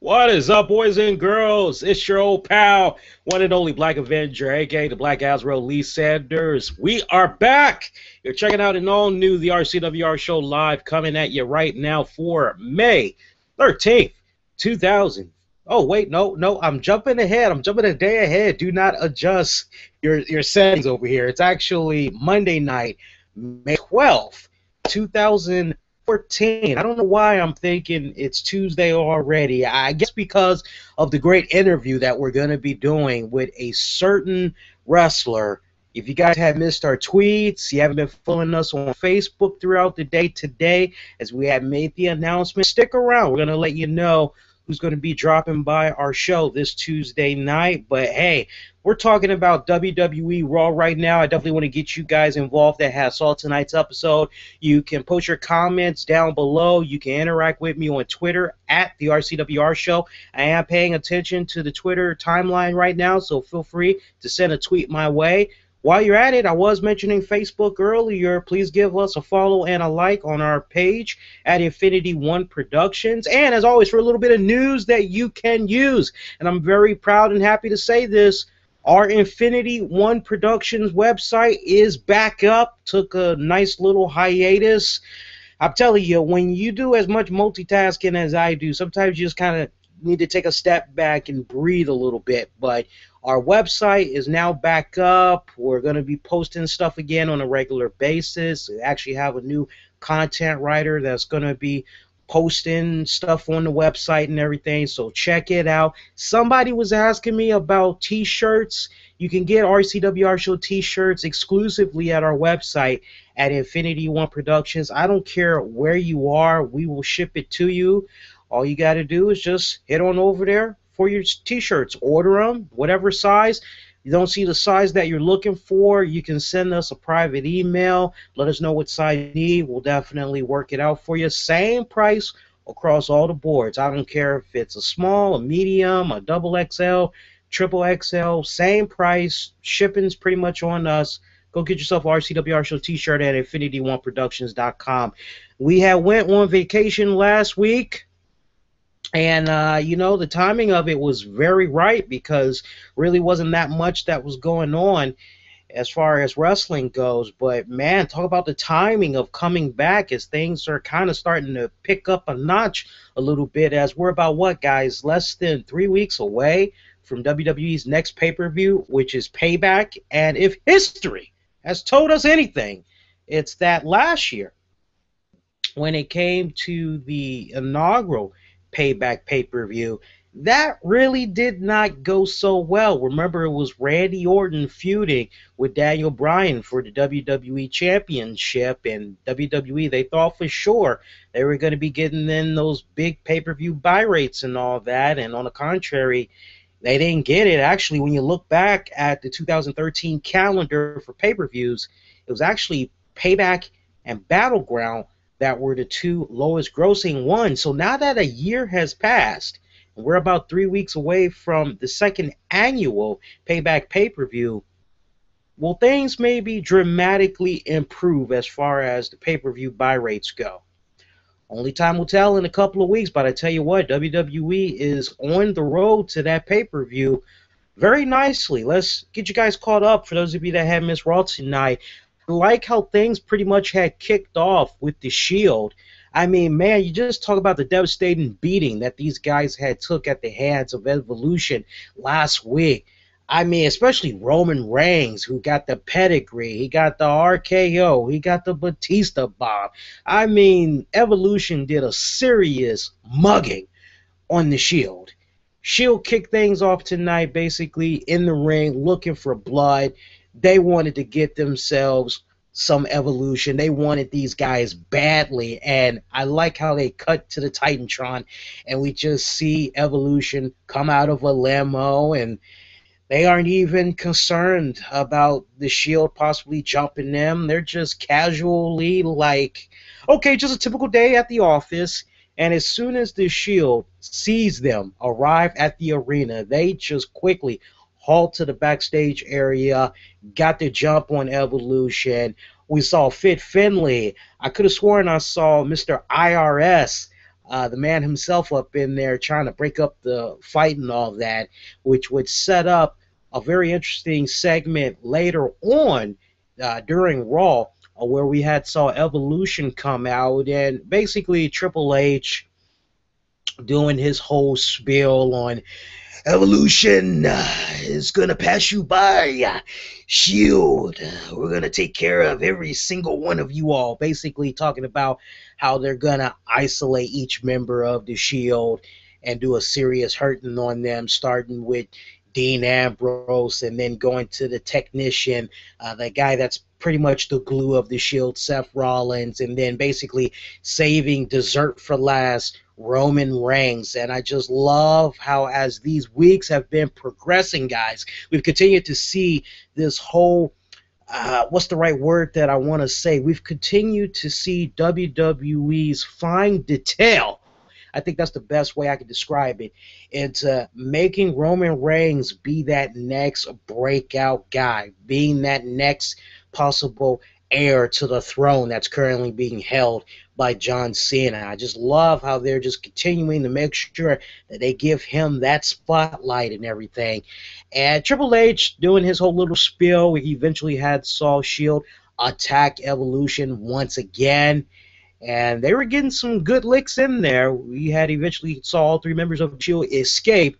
What is up, boys and girls? It's your old pal, one and only Black Avenger, aka the Black Azrael Lee Sanders. We are back. You're checking out an all new The RCWR Show live coming at you right now for May 13th, 2000. Oh, wait, no, I'm jumping ahead. I'm jumping a day ahead. Do not adjust your settings over here. It's actually Monday night, May 12th, 2014. I don't know why I'm thinking it's Tuesday already. I guess because of the great interview that we're going to be doing with a certain wrestler. If you guys have missed our tweets, you haven't been following us on Facebook throughout the day today, as we have made the announcement, stick around. We're going to let you know who's going to be dropping by our show this Tuesday night. But hey, we're talking about WWE Raw right now. I definitely want to get you guys involved that has saw tonight's episode. You can post your comments down below. You can interact with me on Twitter at the RCWR Show. I am paying attention to the Twitter timeline right now, so feel free to send a tweet my way. While you're at it, I was mentioning Facebook earlier. Please give us a follow and a like on our page at Infinity One Productions. And as always, for a little bit of news that you can use, and I'm very proud and happy to say this, our Infinity One Productions website is back up. Took a nice little hiatus. I'm telling you, when you do as much multitasking as I do, sometimes you just kind of need to take a step back and breathe a little bit. But our website is now back up. We're going to be posting stuff again on a regular basis. We actually have a new content writer that's going to be posting stuff on the website and everything, so check it out. Somebody was asking me about t-shirts. You can get RCWR Show t-shirts exclusively at our website at Infinity One Productions. I don't care where you are, we will ship it to you. All you got to do is just head on over there for your t-shirts. Order them, whatever size. You don't see the size that you're looking for, you can send us a private email. Let us know what size you need. We'll definitely work it out for you. Same price across all the boards. I don't care if it's a small, a medium, a double XL, triple XL. Same price. Shipping's pretty much on us. Go get yourself an RCWR Show t-shirt at InfinityOneProductions.com. We had went on vacation last week. And, the timing of it was very right because really wasn't that much that was going on as far as wrestling goes. But, man, talk about the timing of coming back as things are kind of starting to pick up a notch a little bit, as we're about, what, guys, less than 3 weeks away from WWE's next pay-per-view, which is Payback. And if history has told us anything, it's that last year when it came to the inaugural Payback pay-per-view, that really did not go so well. Remember, it was Randy Orton feuding with Daniel Bryan for the WWE Championship, and WWE, they thought for sure they were going to be getting in those big pay-per-view buy rates and all that, and on the contrary, they didn't get it. Actually, when you look back at the 2013 calendar for pay-per-views, it was actually Payback and Battleground that were the two lowest grossing ones. So now that a year has passed, and we're about 3 weeks away from the second annual Payback pay-per-view, will things maybe dramatically improve as far as the pay-per-view buy rates go? Only time will tell in a couple of weeks, but I tell you what, WWE is on the road to that pay-per-view very nicely. Let's get you guys caught up for those of you that had missed Raw tonight. Like how things pretty much had kicked off with the Shield. I mean, man, you just talk about the devastating beating that these guys had took at the hands of Evolution last week. I mean, especially Roman Reigns, who got the pedigree, he got the RKO, he got the Batista bomb. I mean, Evolution did a serious mugging on the Shield. Shield kicked things off tonight, basically in the ring, looking for blood. They wanted to get themselves some Evolution. They wanted these guys badly, and I like how they cut to the Titantron, and we just see Evolution come out of a limo, and they aren't even concerned about the Shield possibly jumping them. They're just casually like, okay, just a typical day at the office. And as soon as the Shield sees them arrive at the arena, they just quickly hauled to the backstage area, got the jump on Evolution. We saw Fit Finlay. I could have sworn I saw Mr. IRS the man himself up in there trying to break up the fight and all that, which would set up a very interesting segment later on during Raw, where we had saw Evolution come out and basically Triple H doing his whole spiel on Evolution is going to pass you by. Shield, we're going to take care of every single one of you all. Basically talking about how they're going to isolate each member of the Shield and do a serious hurting on them, starting with Dean Ambrose and then going to the technician, the guy that's pretty much the glue of the Shield, Seth Rollins, and then basically saving dessert for last, Roman Reigns. And I just love how as these weeks have been progressing, guys, we've continued to see this whole what's the right word that I want to say? We've continued to see WWE's fine detail. I think that's the best way I could describe it. It's making Roman Reigns be that next breakout guy, being that next possible heir to the throne that's currently being held by John Cena. I just love how they're just continuing to make sure that they give him that spotlight and everything. And Triple H doing his whole little spiel, he eventually had Saul Shield attack Evolution once again. And they were getting some good licks in there. We had eventually saw all three members of the Shield escape.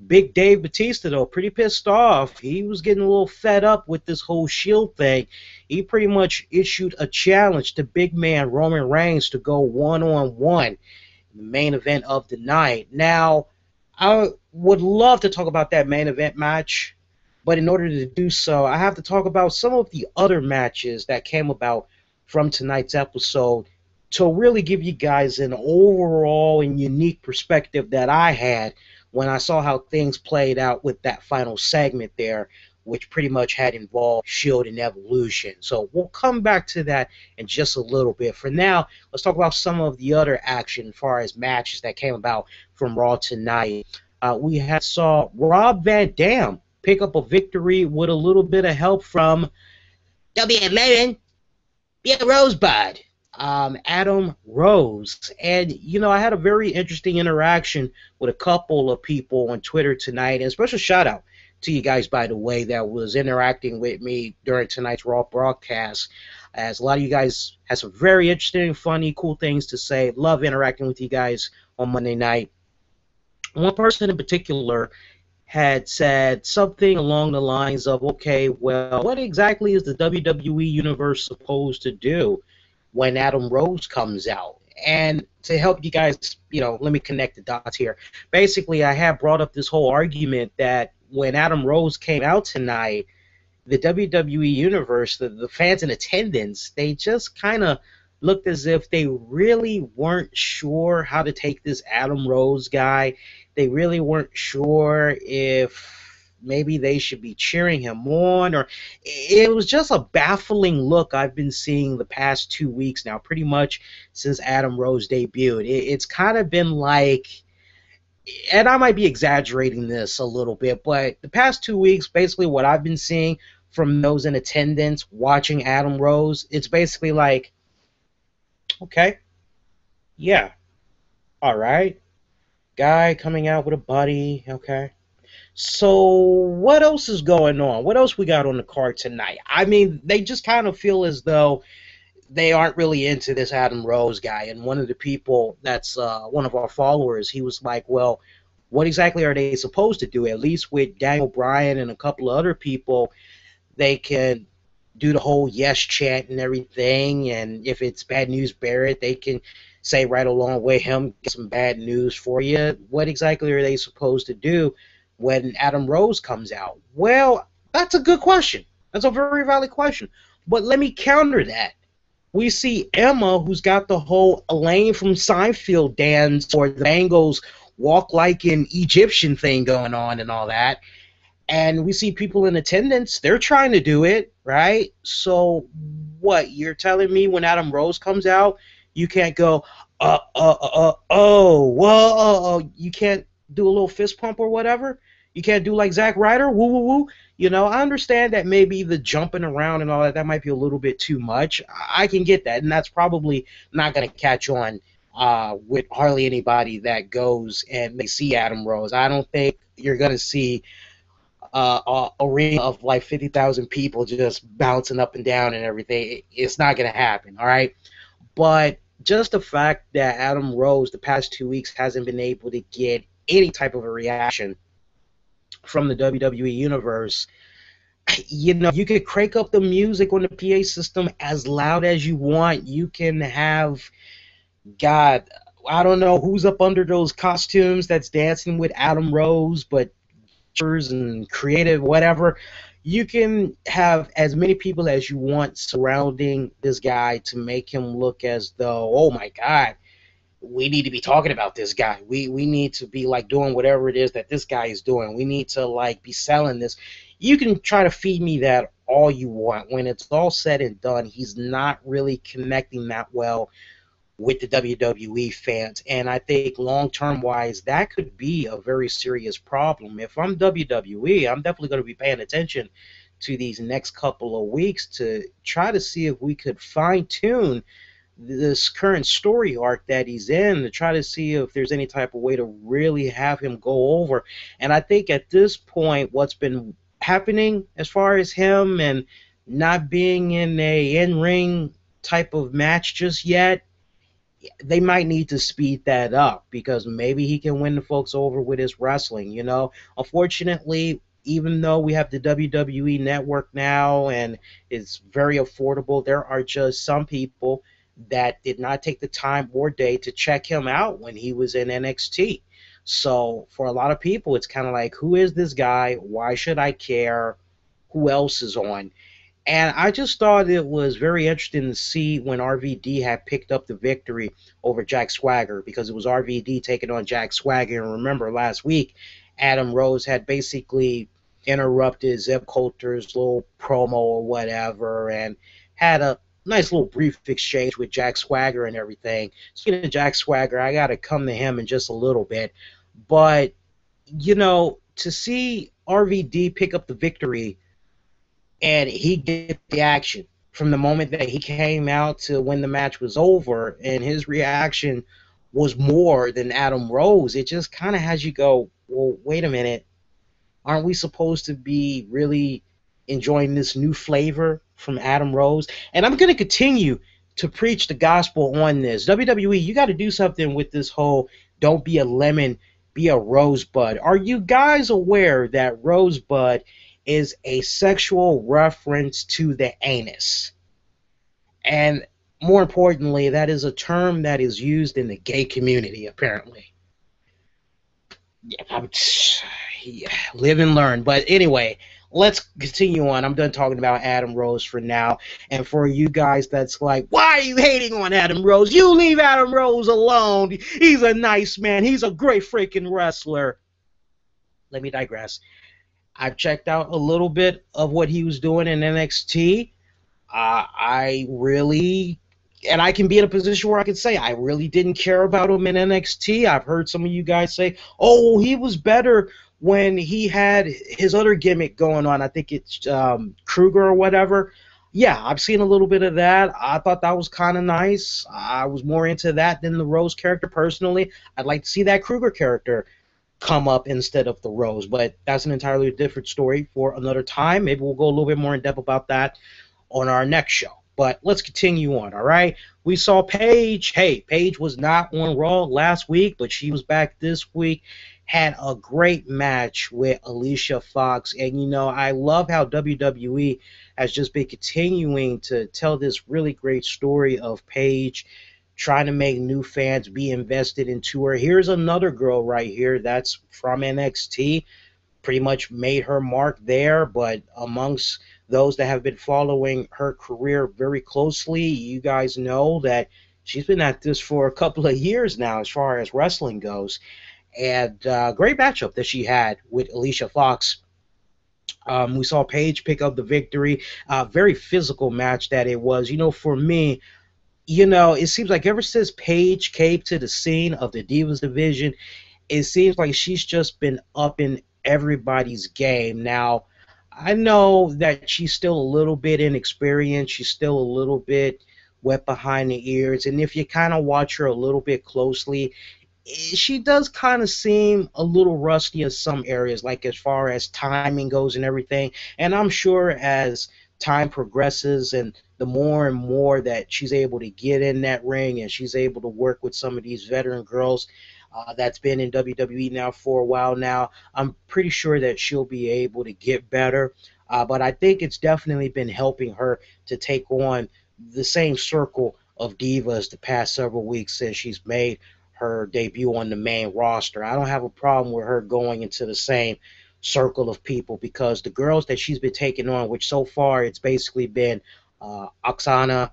Big Dave Batista, though, pretty pissed off. He was getting a little fed up with this whole Shield thing. He pretty much issued a challenge to big man Roman Reigns to go one-on-one in the main event of the night. Now, I would love to talk about that main event match, but in order to do so, I have to talk about some of the other matches that came about from tonight's episode to really give you guys an overall and unique perspective that I had when I saw how things played out with that final segment there, which pretty much had involved Shield and Evolution. So we'll come back to that in just a little bit. For now, let's talk about some of the other action as far as matches that came about from Raw tonight. We had saw Rob Van Dam pick up a victory with a little bit of help from W11, Bill Rosebud. Adam Rose. And, you know, I had a very interesting interaction with a couple of people on Twitter tonight. And a special shout out to you guys, by the way, that was interacting with me during tonight's Raw broadcast. As a lot of you guys had some very interesting, funny, cool things to say. Love interacting with you guys on Monday night. One person in particular had said something along the lines of, okay, well, what exactly is the WWE Universe supposed to do when Adam Rose comes out? And to help you guys, you know, let me connect the dots here. Basically, I have brought up this whole argument that when Adam Rose came out tonight, the WWE Universe, the fans in attendance, they just kind of looked as if they really weren't sure how to take this Adam Rose guy. They really weren't sure if maybe they should be cheering him on, or it was just a baffling look I've been seeing the past 2 weeks now, pretty much since Adam Rose debuted. It's kind of been like, and I might be exaggerating this a little bit, but the past 2 weeks, basically what I've been seeing from those in attendance watching Adam Rose, it's basically like, okay, yeah, all right, guy coming out with a buddy, okay. So what else is going on? What else we got on the card tonight? I mean, they just kind of feel as though they aren't really into this Adam Rose guy. And one of the people that's one of our followers, he was like, well, what exactly are they supposed to do? At least with Daniel Bryan and a couple of other people, they can do the whole yes chant and everything. And if it's bad news, Barrett, they can say right along with him, get some bad news for you. What exactly are they supposed to do when Adam Rose comes out? Well, that's a good question. That's a very valid question. But let me counter that. We see Emma, who's got the whole Elaine from Seinfeld dance or the Bangles walk like an Egyptian thing going on and all that. And we see people in attendance, they're trying to do it, right? So what, you're telling me when Adam Rose comes out, you can't go, you can't do a little fist pump or whatever? You can't do like Zack Ryder, woo, woo, woo. You know, I understand that maybe the jumping around and all that might be a little bit too much. I can get that, and that's probably not going to catch on with hardly anybody that goes and they see Adam Rose. I don't think you're going to see a arena of like 50,000 people just bouncing up and down and everything. It's not going to happen, all right? But just the fact that Adam Rose the past 2 weeks hasn't been able to get any type of a reaction from the WWE universe, you could crank up the music on the PA system as loud as you want. You can have, God, I don't know who's up under those costumes that's dancing with Adam Rose, but and creative, whatever. You can have as many people as you want surrounding this guy to make him look as though, oh my God, we need to be talking about this guy. We need to be like doing whatever it is that this guy is doing. We need to like be selling this. You can try to feed me that all you want. When it's all said and done, he's not really connecting that well with the WWE fans. And I think long term wise, that could be a very serious problem. If I'm WWE, I'm definitely going to be paying attention to these next couple of weeks to try to see if we could fine tune this current story arc that he's in, to try to see if there's any type of way to really have him go over. And I think at this point, what's been happening as far as him and not being in a in-ring type of match just yet, they might need to speed that up because maybe he can win the folks over with his wrestling. Unfortunately, even though we have the WWE network now and it's very affordable, there are just some people that did not take the time or day to check him out when he was in NXT. So for a lot of people, it's kind of like, who is this guy? Why should I care? Who else is on? And I just thought it was very interesting to see when RVD had picked up the victory over Jack Swagger, because it was RVD taking on Jack Swagger. And remember last week, Adam Rose had basically interrupted Zeb Coulter's little promo or whatever and had a nice little brief exchange with Jack Swagger and everything. Speaking of Jack Swagger, I got to come to him in just a little bit. But, to see RVD pick up the victory and he get the action from the moment that he came out to when the match was over, and his reaction was more than Adam Rose, it just kind of has you go, well, wait a minute, aren't we supposed to be really enjoying this new flavor from Adam Rose? And I'm going to continue to preach the gospel on this. WWE, you got to do something with this whole don't be a lemon, be a rosebud. Are you guys aware that rosebud is a sexual reference to the anus? And more importantly, that is a term that is used in the gay community, apparently. Yeah, live and learn. But anyway, let's continue on. I'm done talking about Adam Rose for now. And for you guys that's like, why are you hating on Adam Rose? You leave Adam Rose alone. He's a nice man. He's a great freaking wrestler. Let me digress. I've checked out a little bit of what he was doing in NXT. I really, and I can be in a position where I can say I really didn't care about him in NXT. I've heard some of you guys say, oh, he was better when he had his other gimmick going on. I think it's Kruger or whatever. Yeah, I've seen a little bit of that. I thought that was kind of nice. I was more into that than the Rose character personally. I'd like to see that Kruger character come up instead of the Rose, but that's an entirely different story for another time. Maybe we'll go a little bit more in depth about that on our next show. But let's continue on, all right? We saw Paige. Hey, Paige was not on Raw last week, but she was back this week. Had a great match with Alicia Fox. And, I love how WWE has just been continuing to tell this really great story of Paige trying to make new fans be invested into her. Here's another girl right here that's from NXT, pretty much made her mark there, but amongst those that have been following her career very closely, you guys know that she's been at this for a couple of years now as far as wrestling goes. And great matchup that she had with Alicia Fox. We saw Paige pick up the victory. Very physical match that it was. For me, it seems like ever since Paige came to the scene of the Divas division, it seems like she's just been upping everybody's game. Now, I know that she's still a little bit inexperienced. She's still a little bit wet behind the ears. And if you kind of watch her a little bit closely, she does kind of seem a little rusty in some areas, like as far as timing goes and everything. And I'm sure as time progresses and the more and more that she's able to get in that ring and she's able to work with some of these veteran girls that's been in WWE now for a while now, I'm pretty sure that she'll be able to get better. But I think it's definitely been helping her to take on the same circle of divas the past several weeks since she's made her debut on the main roster. I don't have a problem with her going into the same circle of people because the girls that she's been taking on, which so far it's basically been Oksana,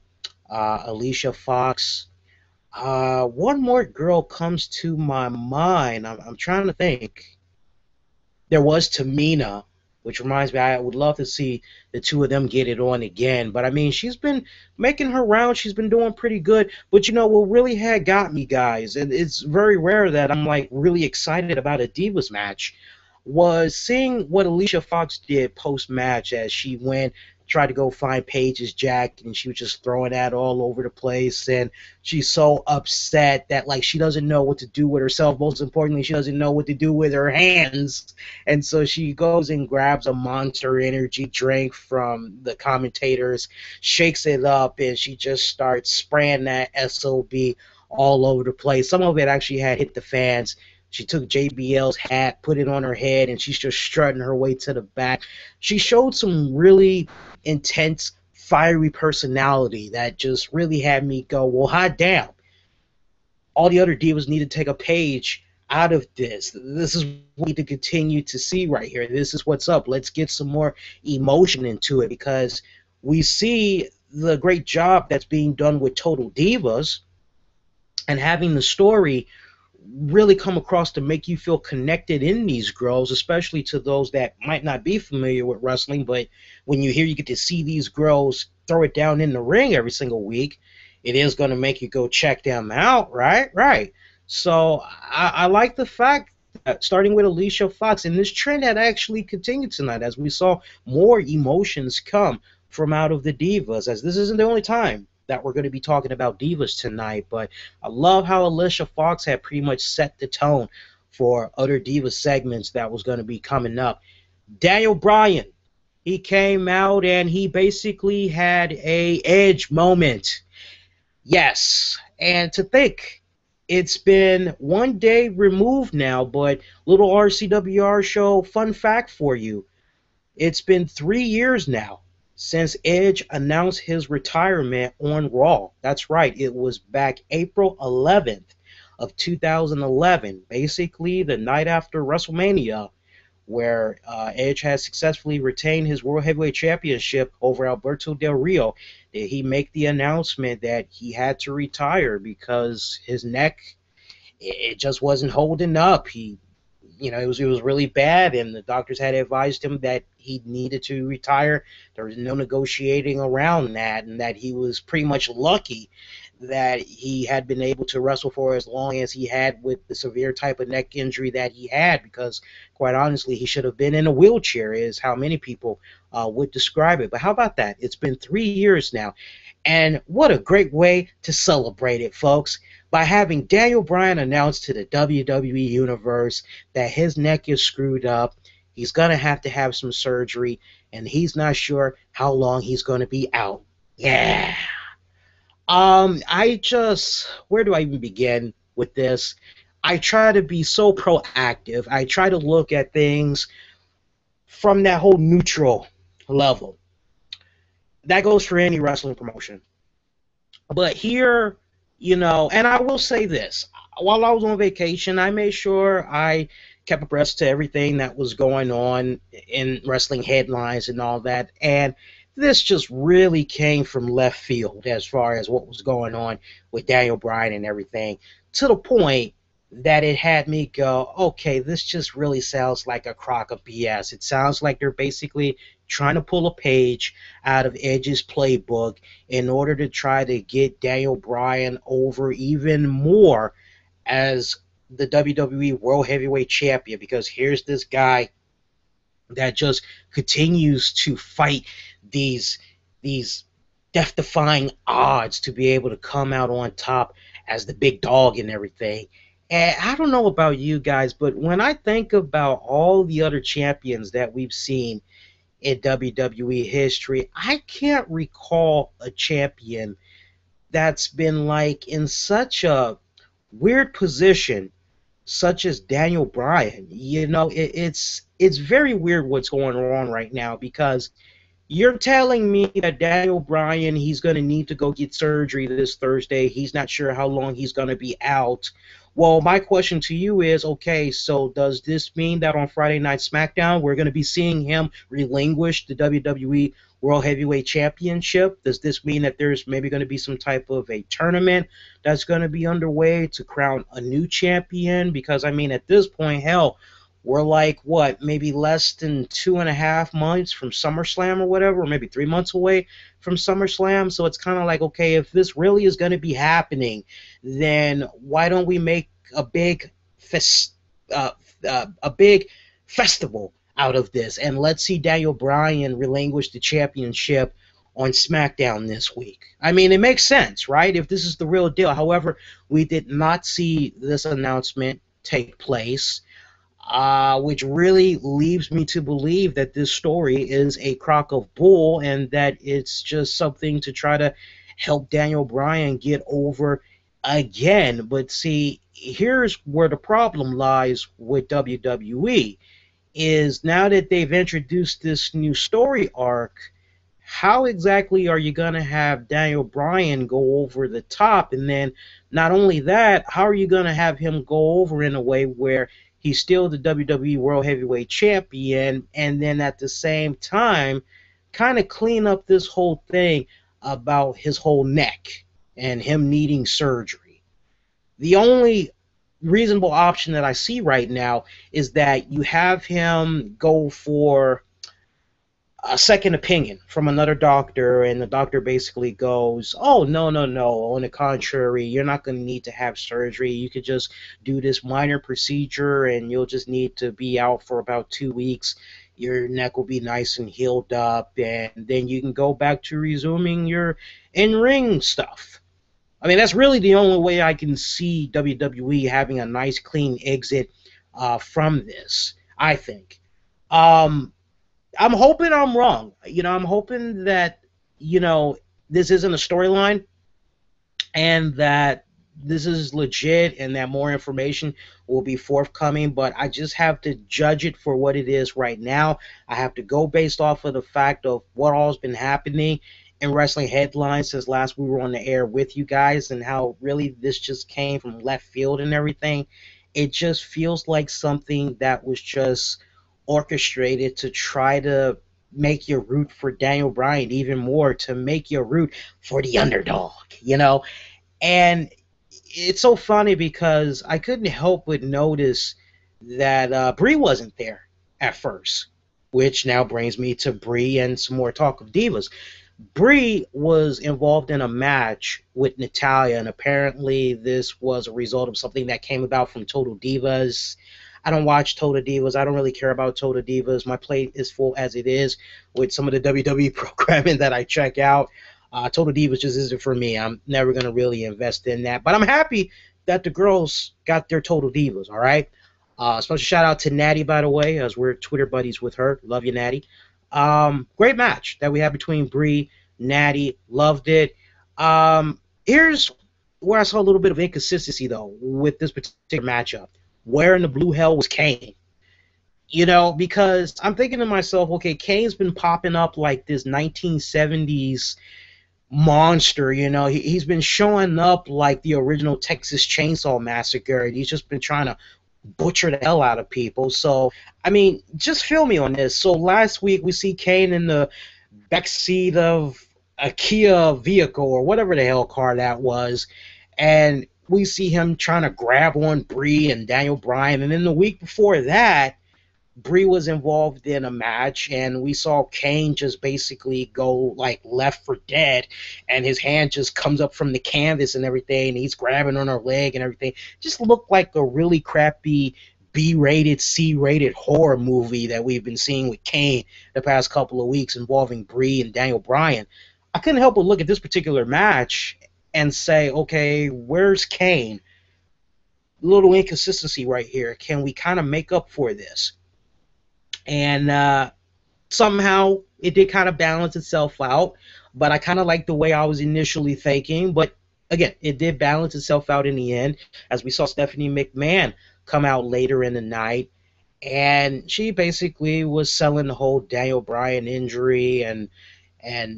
Alicia Fox. One more girl comes to my mind. I'm trying to think. There was Tamina, which reminds me, I would love to see the two of them get it on again. But I mean, she's been making her round. She's been doing pretty good. But you know what really had got me, guys, and it's very rare that I'm like really excited about a Divas match, was seeing what Alicia Fox did post match as she went tried to go find Paige's jacket and she was just throwing that all over the place, and she's so upset that like she doesn't know what to do with herself. Most importantly, she doesn't know what to do with her hands, and so she goes and grabs a Monster Energy drink from the commentators, shakes it up, and she just starts spraying that SOB all over the place. Some of it actually had hit the fans. She took JBL's hat, put it on her head, and she's just strutting her way to the back. She showed some really intense, fiery personality that just really had me go, well, hot damn. All the other divas need to take a page out of this. This is what we need to continue to see right here. This is what's up. Let's get some more emotion into it because we see the great job that's being done with Total Divas and having the story really come across to make you feel connected in these girls, especially to those that might not be familiar with wrestling, but when you get to see these girls throw it down in the ring every single week, it is going to make you go check them out, right. So I like the fact that starting with Alicia Fox, and this trend had actually continued tonight as we saw more emotions come from out of the divas, as this isn't the only time that we're going to be talking about divas tonight, but I love how Alicia Fox had pretty much set the tone for other diva segments that was going to be coming up. Daniel Bryan, he came out and he basically had a Edge moment. Yes, and to think it's been 1 day removed now, but little RCWR show fun fact for you. It's been 3 years now since Edge announced his retirement on Raw. That's right, it was back April 11th of 2011, basically the night after WrestleMania, where Edge has successfully retained his World Heavyweight Championship over Alberto Del Rio. Did he make the announcement that he had to retire because his neck, it just wasn't holding up. It was really bad, and the doctors had advised him that he needed to retire. There was no negotiating around that, and that he was pretty much lucky that he had been able to wrestle for as long as he had with the severe type of neck injury that he had, because quite honestly, he should have been in a wheelchair, is how many people would describe it. But how about that? It's been 3 years now, and what a great way to celebrate it, folks, by having Daniel Bryan announce to the WWE Universe that his neck is screwed up. He's going to have some surgery, and he's not sure how long he's going to be out. Yeah. Where do I even begin with this? I try to be so proactive. I try to look at things from that whole neutral level. That goes for any wrestling promotion. But here, and I will say this. While I was on vacation, I made sure I kept abreast to everything that was going on in wrestling headlines and all that. And this just really came from left field as far as what was going on with Daniel Bryan and everything, to the point that it had me go, okay, this just really sounds like a crock of BS. It sounds like they're basically trying to pull a page out of Edge's playbook in order to try to get Daniel Bryan over even more as the WWE World Heavyweight Champion, because here's this guy that just continues to fight these death-defying odds to be able to come out on top as the big dog and everything. And I don't know about you guys, but when I think about all the other champions that we've seen in WWE history, I can't recall a champion that's been like in such a weird position such as Daniel Bryan. It's very weird what's going on right now, because you're telling me that Daniel Bryan, he's going to need to go get surgery this Thursday. He's not sure how long he's going to be out. Well, my question to you is, okay, so does this mean that on Friday Night SmackDown we're going to be seeing him relinquish the WWE World Heavyweight Championship? Does this mean that there's maybe going to be some type of a tournament that's going to be underway to crown a new champion? Because, I mean, at this point, hell, we're like, what, maybe less than 2.5 months from SummerSlam or whatever, or maybe 3 months away from SummerSlam. So it's kind of like, okay, if this really is going to be happening, then why don't we make a big festival out of this, and let's see Daniel Bryan relinquish the championship on SmackDown this week. I mean, it makes sense, right? If this is the real deal. However, we did not see this announcement take place, which really leaves me to believe that this story is a crock of bull and that it's just something to try to help Daniel Bryan get over again. But see, here's where the problem lies with WWE, is now that they've introduced this new story arc, how exactly are you going to have Daniel Bryan go over the top? And then not only that, how are you going to have him go over in a way where he's still the WWE World Heavyweight Champion, and then at the same time kind of clean up this whole thing about his whole neck and him needing surgery? The only reasonable option that I see right now is that you have him go for a second opinion from another doctor, and the doctor basically goes, oh, no, on the contrary, you're not going to need to have surgery. You could just do this minor procedure and you'll just need to be out for about 2 weeks. Your neck will be nice and healed up, and then you can go back to resuming your in-ring stuff. I mean, that's really the only way I can see WWE having a nice, clean exit from this, I think. I'm hoping I'm wrong. I'm hoping that, this isn't a storyline and that this is legit and that more information will be forthcoming, but I just have to judge it for what it is right now. I have to go based off of the fact of what all's been happening in wrestling headlines since last we were on the air with you guys, and how really this just came from left field and everything. It just feels like something that was just orchestrated to try to make you root for Daniel Bryan even more, to make you root for the underdog, And it's so funny because I couldn't help but notice that Brie wasn't there at first, which now brings me to Brie and some more talk of Divas. Brie was involved in a match with Natalya, and apparently this was a result of something that came about from Total Divas. I don't watch Total Divas. I don't really care about Total Divas. My plate is full as it is with some of the WWE programming that I check out. Total Divas just isn't for me. I'm never going to really invest in that. But I'm happy that the girls got their Total Divas, all right? Special shout out to Natty, by the way, as we're Twitter buddies with her. Love you, Natty. Great match that we had between Brie, Natty. Loved it. Here's where I saw a little bit of inconsistency, though, with this particular matchup. Where in the blue hell was Kane? Because I'm thinking to myself, okay, Kane's been popping up like this 1970s monster, He's been showing up like the original Texas Chainsaw Massacre, and he's just been trying to butcher the hell out of people. So, I mean, just feel me on this. So last week we see Kane in the backseat of a Kia vehicle or whatever the hell car that was, and we see him trying to grab on Brie and Daniel Bryan. And then the week before that, Brie was involved in a match, and we saw Kane just basically go like left for dead, and his hand just comes up from the canvas and everything, and he's grabbing on her leg and everything. Just looked like a really crappy B-rated, C-rated horror movie that we've been seeing with Kane the past couple of weeks involving Brie and Daniel Bryan. I couldn't help but look at this particular match and say, okay, where's Kane? Little inconsistency right here. Can we kind of make up for this? And somehow it did kind of balance itself out, but I kind of like the way I was initially thinking. But again, it did balance itself out in the end, as we saw Stephanie McMahon come out later in the night, and she basically was selling the whole Daniel Bryan injury, and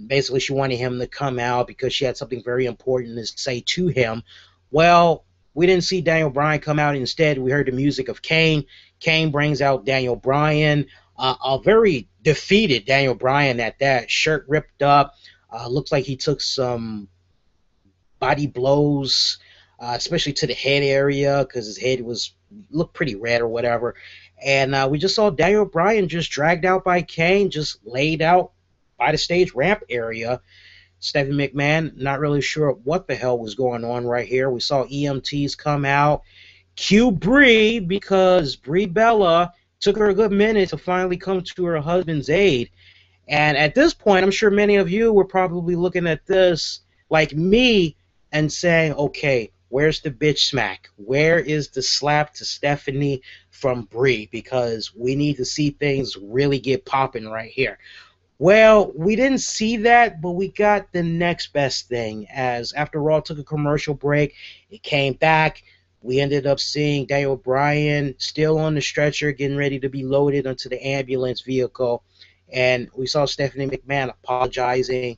basically she wanted him to come out because she had something very important to say to him. Well, we didn't see Daniel Bryan come out. Instead, we heard the music of Kane. Kane brings out Daniel Bryan, a very defeated Daniel Bryan at that, shirt ripped up. Looks like he took some body blows, especially to the head area, because his head looked pretty red or whatever. And we just saw Daniel Bryan just dragged out by Kane, just laid out by the stage ramp area. Stephanie McMahon, not really sure what the hell was going on right here. We saw EMTs come out, cue Brie, because Brie Bella took her a good minute to finally come to her husband's aid. And at this point, I'm sure many of you were probably looking at this like me and saying, okay, where's the bitch smack? Where is the slap to Stephanie from Brie? Because we need to see things really get popping right here. Well, we didn't see that, but we got the next best thing, as after Raw took a commercial break, it came back. We ended up seeing Daniel Bryan still on the stretcher, getting ready to be loaded onto the ambulance vehicle. And we saw Stephanie McMahon apologizing.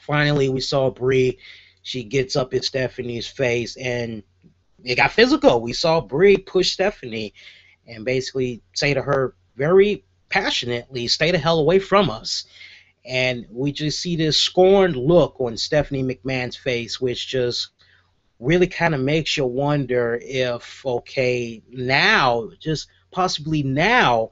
Finally, we saw Brie. She gets up in Stephanie's face, and it got physical. We saw Brie push Stephanie and basically say to her very passionately, stay the hell away from us. And we just see this scorned look on Stephanie McMahon's face, which just really kind of makes you wonder if, okay, now, just possibly now,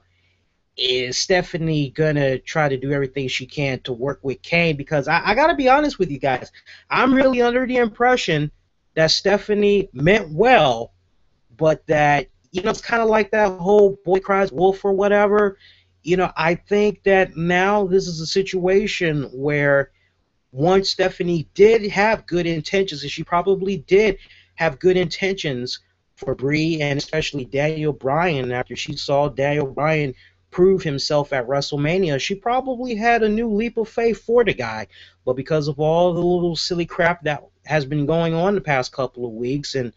is Stephanie gonna try to do everything she can to work with Kane? Because I gotta be honest with you guys, I'm really under the impression that Stephanie meant well, but that, it's kind of like that whole boy cries wolf or whatever. I think that now this is a situation where once Stephanie did have good intentions, and she probably did have good intentions for Brie and especially Daniel Bryan, after she saw Daniel Bryan prove himself at WrestleMania, she probably had a new leap of faith for the guy. But because of all the little silly crap that has been going on the past couple of weeks, and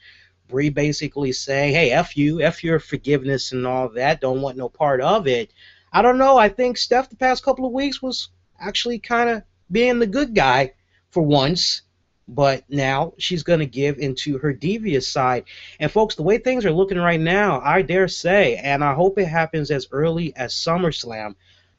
Brie basically saying, hey, F you, F your forgiveness and all that, don't want no part of it, I don't know. I think Steph the past couple of weeks was actually kind of being the good guy for once, but now she's going to give into her devious side. And folks, the way things are looking right now, I dare say, and I hope it happens as early as SummerSlam,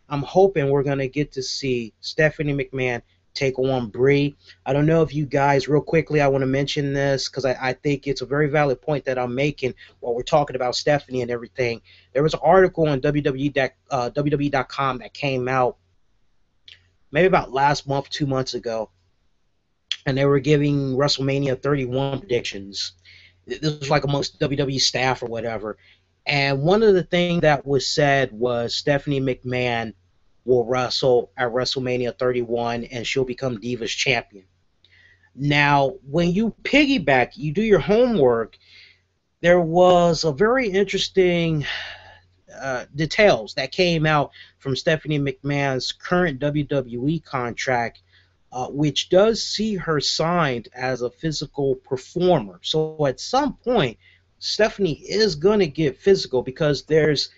I'm hoping we're going to get to see Stephanie McMahon take on Brie. I don't know if you guys, real quickly, I want to mention this because I think it's a very valid point that I'm making while we're talking about Stephanie and everything. There was an article on WWE.com that came out maybe about last month, 2 months ago, and they were giving WrestleMania 31 predictions. This was like amongst WWE staff or whatever. And one of the things that was said was Stephanie McMahon will wrestle at WrestleMania 31 and she'll become Divas champion. Now, when you piggyback, you do your homework, there was a very interesting details that came out from Stephanie McMahon's current WWE contract, which does see her signed as a physical performer. So at some point, Stephanie is going to get physical, because there's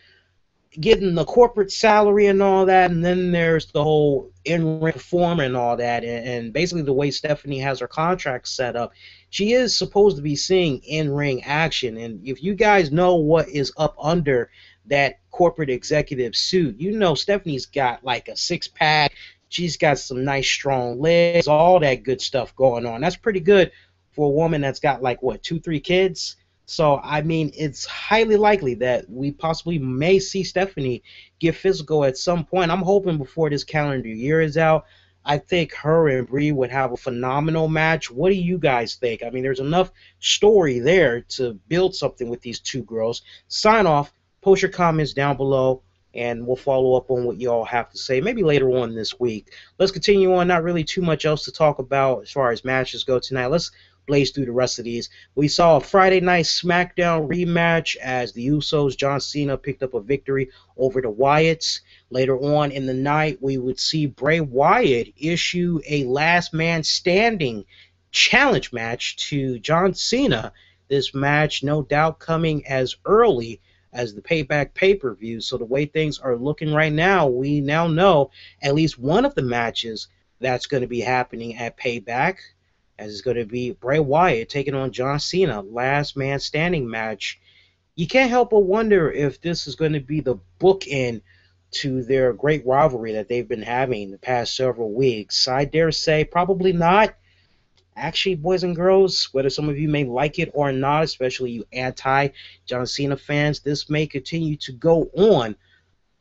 getting the corporate salary and all that, and then there's the whole in-ring performer and all that, and basically the way Stephanie has her contract set up, she is supposed to be seeing in-ring action. And if you guys know what is up under that corporate executive suit, Stephanie's got like a six-pack, she's got some nice strong legs, all that good stuff going on. That's pretty good for a woman that's got like, what, 2-3 kids? So, I mean, it's highly likely that we possibly may see Stephanie get physical at some point. I'm hoping before this calendar year is out. I think her and Brie would have a phenomenal match. What do you guys think? I mean, there's enough story there to build something with these two girls. Sign off. Post your comments down below. and we'll follow up on what you all have to say maybe later on this week. Let's continue on. Not really too much else to talk about as far as matches go tonight. Let's blaze through the rest of these. We saw a Friday Night SmackDown rematch as the Usos, John Cena, picked up a victory over the Wyatts. Later on in the night, we would see Bray Wyatt issue a last man standing challenge match to John Cena. This match, no doubt, coming as early as the Payback pay-per-view. So the way things are looking right now, we now know at least one of the matches that's going to be happening at Payback, as it's going to be Bray Wyatt taking on John Cena, last man standing match. You can't help but wonder if this is going to be the bookend to their great rivalry that they've been having the past several weeks. I dare say probably not. Actually, boys and girls, whether some of you may like it or not, especially you anti-John Cena fans, this may continue to go on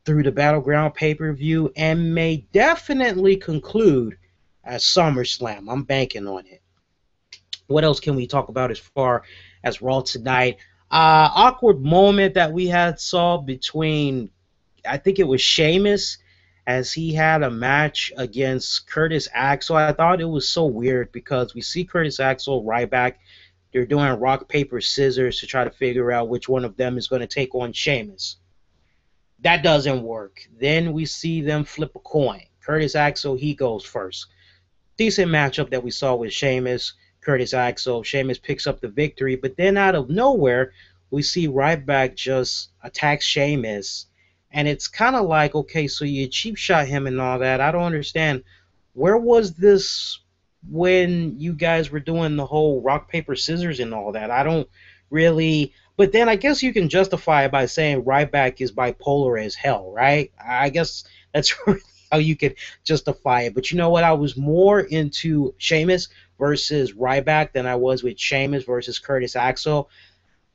through the Battleground pay-per-view and may definitely conclude at SummerSlam. I'm banking on it. What else can we talk about as far as Raw tonight? Awkward moment that we had saw between, I think it was Sheamus, as he had a match against Curtis Axel. I thought it was so weird because we see Curtis Axel, Ryback, they're doing rock, paper, scissors to try to figure out which one of them is going to take on Sheamus. That doesn't work. Then we see them flip a coin. Curtis Axel, he goes first. Decent matchup that we saw with Sheamus, Curtis Axel. Sheamus picks up the victory, but then out of nowhere, we see Ryback just attack Sheamus. And it's kind of like, okay, so you cheap shot him and all that. I don't understand. Where was this when you guys were doing the whole rock, paper, scissors and all that? I don't really. But then I guess you can justify it by saying Ryback is bipolar as hell, right? I guess that's really how you could justify it. But you know what? I was more into Sheamus versus Ryback than I was with Sheamus versus Curtis Axel.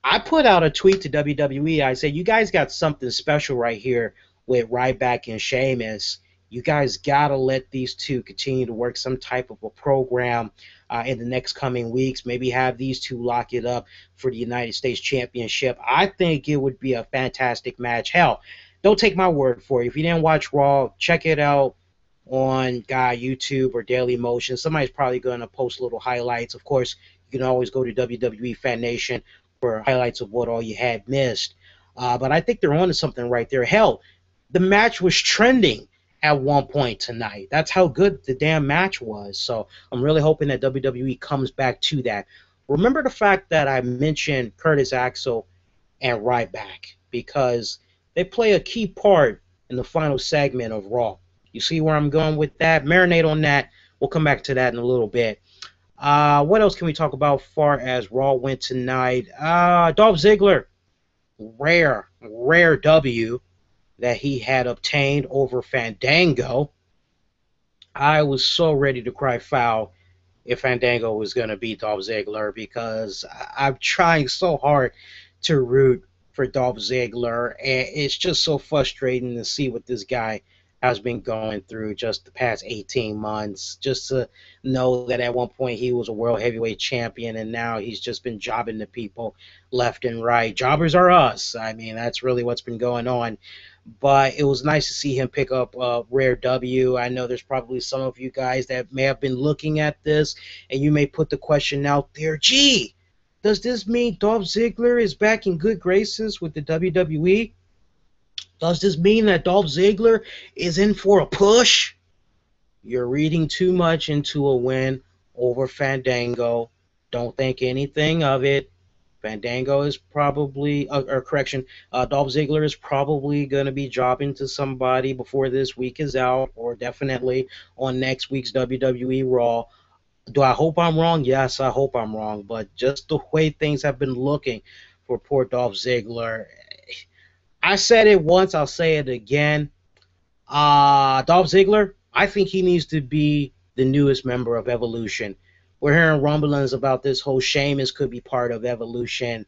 I put out a tweet to WWE. I said, you guys got something special right here with Ryback and Sheamus. You guys got to let these two continue to work some type of a program in the next coming weeks. Maybe have these two lock it up for the United States Championship. I think it would be a fantastic match. Hell, don't take my word for it. If you didn't watch Raw, check it out on YouTube or Daily Motion. Somebody's probably going to post little highlights. Of course, you can always go to WWE Fan Nation for highlights of what all you had missed. But I think they're onto something right there. Hell, the match was trending at one point tonight. That's how good the damn match was. So I'm really hoping that WWE comes back to that. Remember the fact that I mentioned Curtis Axel and Ryback because they play a key part in the final segment of Raw. You see where I'm going with that? Marinate on that. We'll come back to that in a little bit. What else can we talk about as far as Raw went tonight? Dolph Ziggler, rare W that he had obtained over Fandango. I was so ready to cry foul if Fandango was going to beat Dolph Ziggler because I'm trying so hard to root for Dolph Ziggler, and it's just so frustrating to see what this guy has been going through just the past 18 months, just to know that at one point he was a world heavyweight champion and now he's just been jobbing to people left and right. Jobbers are us. I mean, that's really what's been going on. But it was nice to see him pick up a rare W. I know there's probably some of you guys that may have been looking at this and you may put the question out there, gee, does this mean Dolph Ziggler is back in good graces with the WWE? Does this mean that Dolph Ziggler is in for a push? You're reading too much into a win over Fandango. Don't think anything of it. Fandango is probably, Dolph Ziggler is probably going to be jobbing to somebody before this week is out, or definitely on next week's WWE Raw. Do I hope I'm wrong? Yes, I hope I'm wrong. But just the way things have been looking for poor Dolph Ziggler, I said it once, I'll say it again. Dolph Ziggler, I think he needs to be the newest member of Evolution. We're hearing rumblings about this whole Sheamus could be part of Evolution.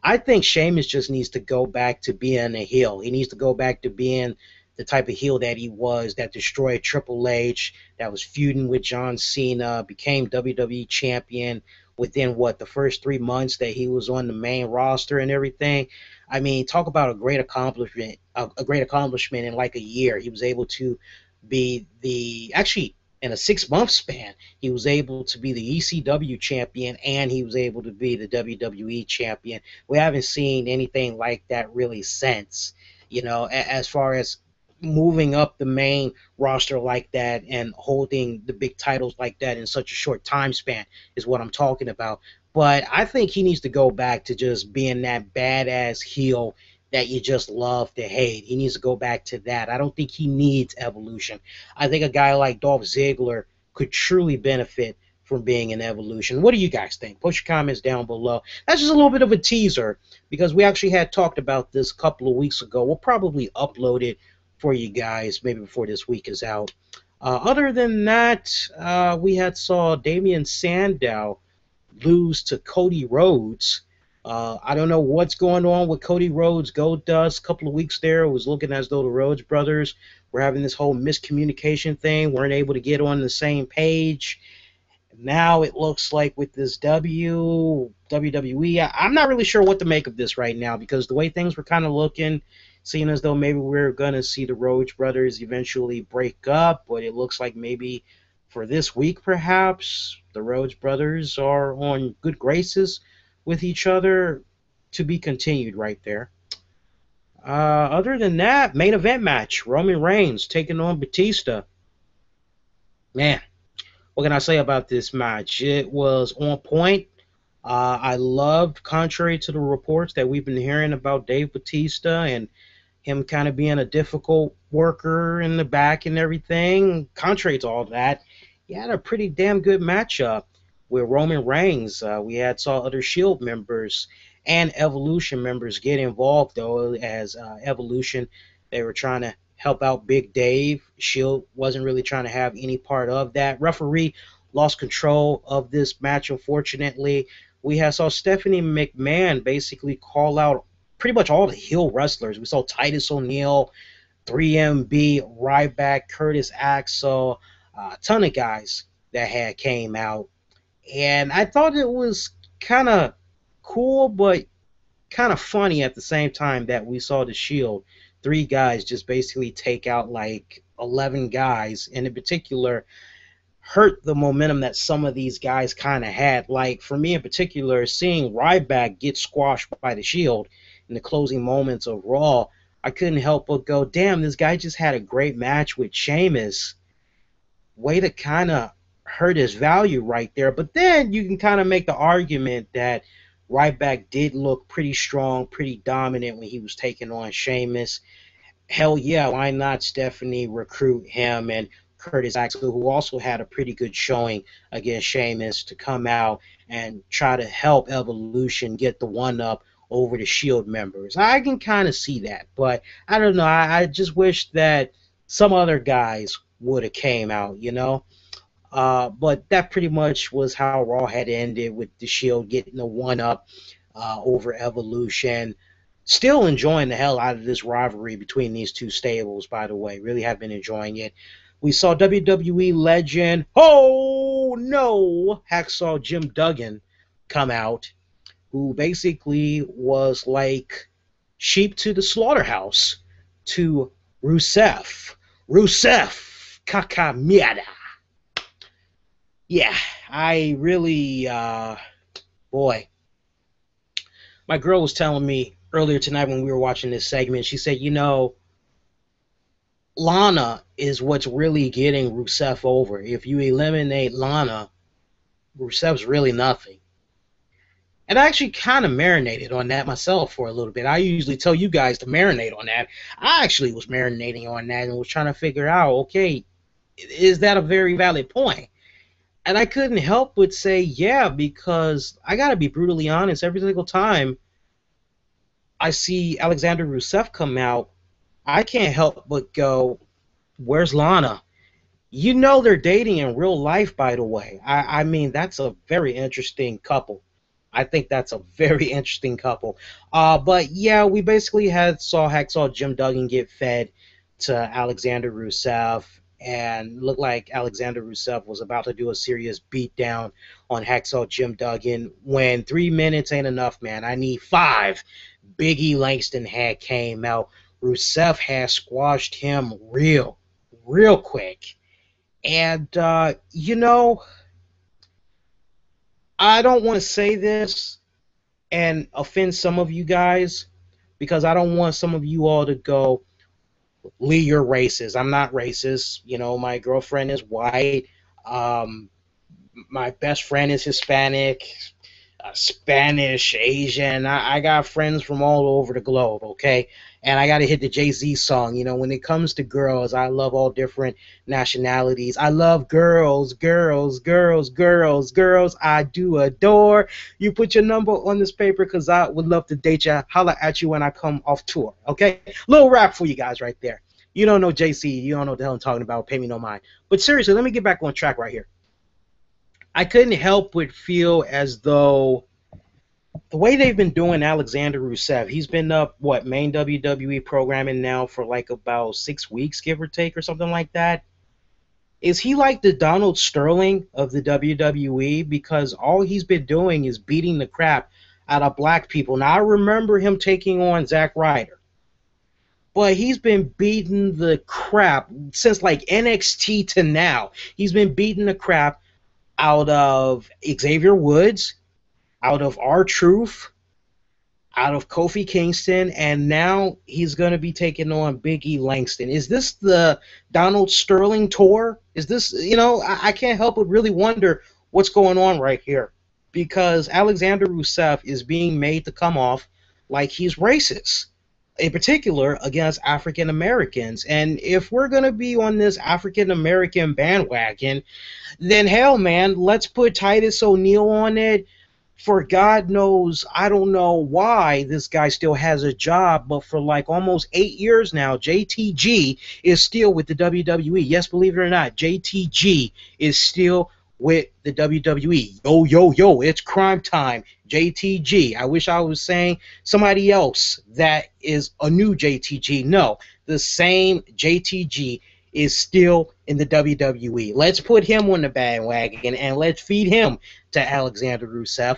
I think Sheamus just needs to go back to being a heel. He needs to go back to being the type of heel that he was, that destroyed Triple H, that was feuding with John Cena, became WWE champion within, the first 3 months that he was on the main roster and everything. I mean, talk about a great accomplishment in like a year. He was able to be actually in a 6 month span, he was able to be the ECW champion and he was able to be the WWE champion. We haven't seen anything like that really since, as far as moving up the main roster like that and holding the big titles like that in such a short time span is what I'm talking about. But I think he needs to go back to just being that badass heel that you just love to hate. He needs to go back to that. I don't think he needs evolution. I think a guy like Dolph Ziggler could truly benefit from being in evolution. What do you guys think? Put your comments down below. That's just a little bit of a teaser because we actually had talked about this a couple of weeks ago. We'll probably upload it for you guys maybe before this week is out. Other than that, we had saw Damian Sandow lose to Cody Rhodes. I don't know what's going on with Cody Rhodes' Gold Dust. A couple of weeks there, it was looking as though the Rhodes brothers were having this whole miscommunication thing, weren't able to get on the same page. Now it looks like with this WWE, I'm not really sure what to make of this right now because the way things were kind of looking, seeing as though maybe we're going to see the Rhodes brothers eventually break up, but it looks like maybe for this week perhaps the Rhodes brothers are on good graces with each other, to be continued right there. Other than that, main event match, Roman Reigns taking on Batista. Man, what can I say about this match? It was on point. I loved, contrary to the reports that we've been hearing about Dave Batista and him kind of being a difficult worker in the back and everything, contrary to all that, he had a pretty damn good matchup with Roman Reigns. We had saw other Shield members and Evolution members get involved, though, as Evolution, they were trying to help out Big Dave. Shield wasn't really trying to have any part of that. Referee lost control of this match, unfortunately. We had saw Stephanie McMahon basically call out pretty much all the heel wrestlers. We saw Titus O'Neil, 3MB, Ryback, Curtis Axel, a ton of guys that had came out. And I thought it was kind of cool, but kind of funny at the same time that we saw the Shield, 3 guys just basically take out like 11 guys, and in particular hurt the momentum that some of these guys kind of had. Like for me in particular, seeing Ryback get squashed by the Shield in the closing moments of Raw, I couldn't help but go, damn, this guy just had a great match with Sheamus. Way to kind of hurt his value right there. But then you can kind of make the argument that Ryback did look pretty strong, pretty dominant when he was taking on Sheamus. Hell yeah, why not Stephanie recruit him and Curtis Axel, who also had a pretty good showing against Sheamus, to come out and try to help Evolution get the one-up over the Shield members. I can kind of see that, but I don't know. I just wish that some other guys would have came out, But that pretty much was how Raw had ended, with the Shield getting the one-up over Evolution. Still enjoying the hell out of this rivalry between these two stables, by the way. Really have been enjoying it. We saw WWE legend, oh no, Hacksaw Jim Duggan come out, who basically was like sheep to the slaughterhouse to Rusev. Rusev, caca mierda. Yeah, I really, boy. My girl was telling me earlier tonight when we were watching this segment, she said, Lana is what's really getting Rusev over. If you eliminate Lana, Rusev's really nothing. And I actually kind of marinated on that myself for a little bit. I usually tell you guys to marinate on that. I actually was marinating on that and was trying to figure out, okay, is that a very valid point? And I couldn't help but say, yeah, because I got to be brutally honest, every single time I see Alexander Rusev come out, I can't help but go, where's Lana? They're dating in real life, by the way. I mean, that's a very interesting couple. I think that's a very interesting couple. But yeah, we basically saw Hacksaw Jim Duggan get fed to Alexander Rusev, and looked like Alexander Rusev was about to do a serious beatdown on Hacksaw Jim Duggan, when 3 minutes ain't enough, man. I need 5 Biggie Langston had came out. Rusev had squashed him real quick. And, I don't want to say this and offend some of you guys because I don't want some of you all to go, Lee, you're racist. I'm not racist. My girlfriend is white. Um, my best friend is Hispanic, Spanish, Asian. I got friends from all over the globe, okay? And I got to hit the Jay-Z song. When it comes to girls, I love all different nationalities. I love girls, girls, girls, girls, girls. I do adore. You put your number on this paper because I would love to date you. Holla at you when I come off tour, okay? Little rap for you guys right there. You don't know JC. You don't know what the hell I'm talking about. Pay me no mind. But seriously, let me get back on track right here. I couldn't help but feel as though the way they've been doing Alexander Rusev, he's been up, main WWE programming now for like about 6 weeks, give or take, or something like that. Is he like the Donald Sterling of the WWE? Because all he's been doing is beating the crap out of black people. Now, I remember him taking on Zack Ryder, but he's been beating the crap since like NXT to now. He's been beating the crap out of Xavier Woods, out of R-Truth, out of Kofi Kingston, and now he's going to be taking on Big E Langston. Is this the Donald Sterling tour? Is this, I can't help but really wonder what's going on right here, because Alexander Rusev is being made to come off like he's racist, in particular against African Americans. And if we're going to be on this African American bandwagon, then hell, man, let's put Titus O'Neil on it. For God knows, I don't know why this guy still has a job, but for like almost 8 years now, JTG is still with the WWE. Yes, believe it or not, JTG is still with the WWE. Yo, yo, yo, it's crime time. JTG. I wish I was saying somebody else that is a new JTG. No, the same JTG is still in the WWE. Let's put him on the bandwagon and let's feed him to Alexander Rusev.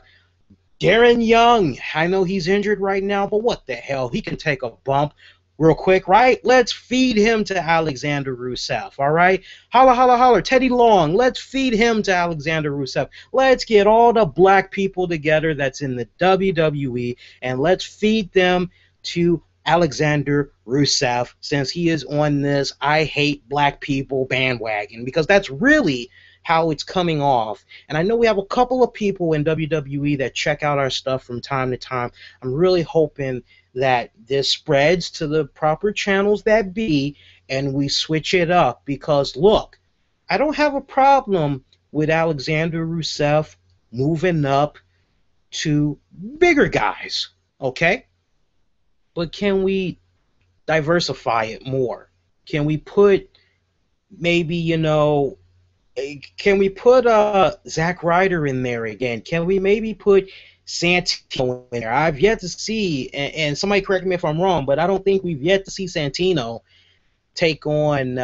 Darren Young, I know he's injured right now, but what the hell? He can take a bump real quick, right? Let's feed him to Alexander Rusev, all right? Holla, holla, holla. Teddy Long, let's feed him to Alexander Rusev. Let's get all the black people together that's in the WWE, and let's feed them to Alexander Rusev, since he is on this I hate black people bandwagon, because that's really how it's coming off. And I know we have a couple of people in WWE that check out our stuff from time to time. I'm really hoping that this spreads to the proper channels that be, and we switch it up, because look, I don't have a problem with Alexander Rusev moving up to bigger guys, okay? But can we diversify it more? Can we put maybe, can we put Zack Ryder in there again? Can we maybe put Santino in there? I've yet to see, and somebody correct me if I'm wrong, but I don't think we've yet to see Santino take on